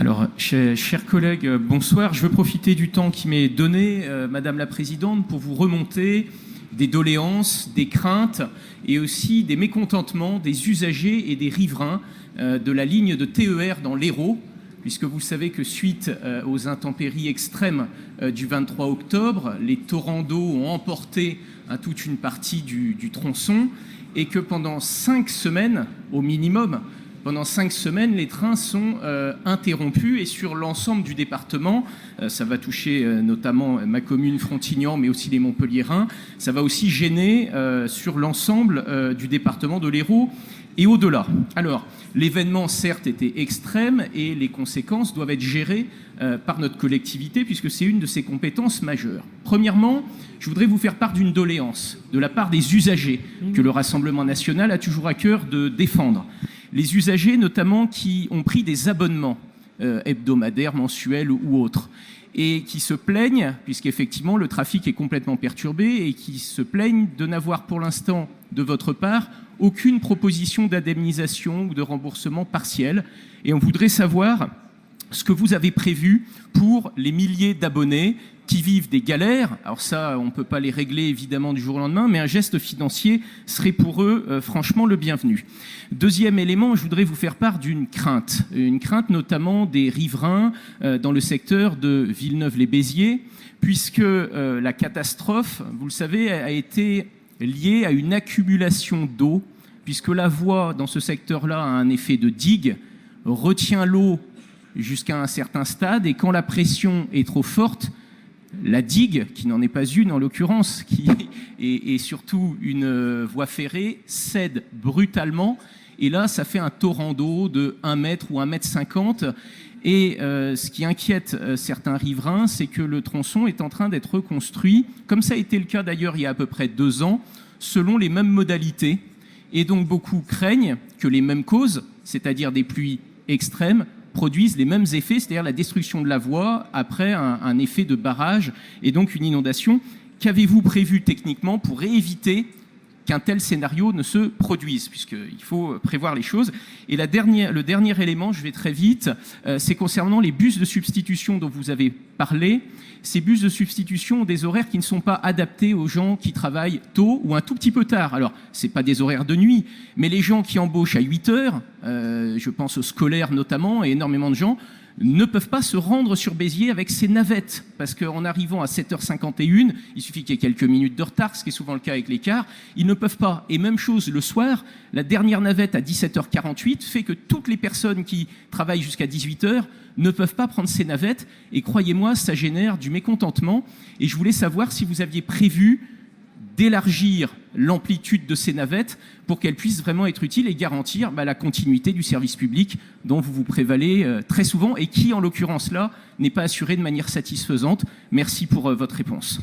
Alors, chers collègues, bonsoir. Je veux profiter du temps qui m'est donné, Madame la Présidente, pour vous remonter des doléances, des craintes et aussi des mécontentements des usagers et des riverains de la ligne de TER dans l'Hérault, puisque vous savez que suite aux intempéries extrêmes du 23 octobre, les torrents d'eau ont emporté toute une partie du tronçon et que pendant 5 semaines, au minimum, pendant 5 semaines, les trains sont interrompus et sur l'ensemble du département, ça va toucher notamment ma commune Frontignan, mais aussi les Montpelliérains, ça va aussi gêner sur l'ensemble du département de l'Hérault et au-delà. Alors, l'événement, certes, était extrême et les conséquences doivent être gérées par notre collectivité puisque c'est une de ses compétences majeures. Premièrement, je voudrais vous faire part d'une doléance de la part des usagers que le Rassemblement national a toujours à cœur de défendre. Les usagers, notamment, qui ont pris des abonnements hebdomadaires, mensuels ou autres, et qui se plaignent, puisqu'effectivement le trafic est complètement perturbé, et qui se plaignent de n'avoir pour l'instant, de votre part, aucune proposition d'indemnisation ou de remboursement partiel. Et on voudrait savoir ce que vous avez prévu pour les milliers d'abonnés qui vivent des galères. Alors ça, on ne peut pas les régler évidemment du jour au lendemain, mais un geste financier serait pour eux franchement le bienvenu. Deuxième élément, je voudrais vous faire part d'une crainte notamment des riverains dans le secteur de Villeneuve-les-Béziers, puisque la catastrophe, vous le savez, a été liée à une accumulation d'eau, puisque la voie dans ce secteur-là a un effet de digue, retient l'eau jusqu'à un certain stade, et quand la pression est trop forte, la digue, qui n'en est pas une en l'occurrence, qui est surtout une voie ferrée, cède brutalement, et là ça fait un torrent d'eau de 1 mètre ou 1,50 m, et ce qui inquiète certains riverains, c'est que le tronçon est en train d'être reconstruit, comme ça a été le cas d'ailleurs il y a à peu près 2 ans, selon les mêmes modalités, et donc beaucoup craignent que les mêmes causes, c'est-à-dire des pluies extrêmes, produisent les mêmes effets, c'est-à-dire la destruction de la voie après un effet de barrage et donc une inondation. Qu'avez-vous prévu techniquement pour éviter qu'un tel scénario ne se produise, puisqu'il faut prévoir les choses. Et le dernier élément, je vais très vite, c'est concernant les bus de substitution dont vous avez parlé. Ces bus de substitution ont des horaires qui ne sont pas adaptés aux gens qui travaillent tôt ou un tout petit peu tard. Alors, ce n'est pas des horaires de nuit, mais les gens qui embauchent à 8 heures, je pense aux scolaires notamment, et énormément de gens, ne peuvent pas se rendre sur Béziers avec ces navettes, parce qu'en arrivant à 7h51, il suffit qu'il y ait quelques minutes de retard, ce qui est souvent le cas avec les cars, ils ne peuvent pas. Et même chose le soir, la dernière navette à 17h48 fait que toutes les personnes qui travaillent jusqu'à 18h ne peuvent pas prendre ces navettes, et croyez-moi, ça génère du mécontentement, et je voulais savoir si vous aviez prévu d'élargir l'amplitude de ces navettes pour qu'elles puissent vraiment être utiles et garantir la continuité du service public dont vous vous prévalez très souvent et qui, en l'occurrence là, n'est pas assuré de manière satisfaisante. Merci pour votre réponse.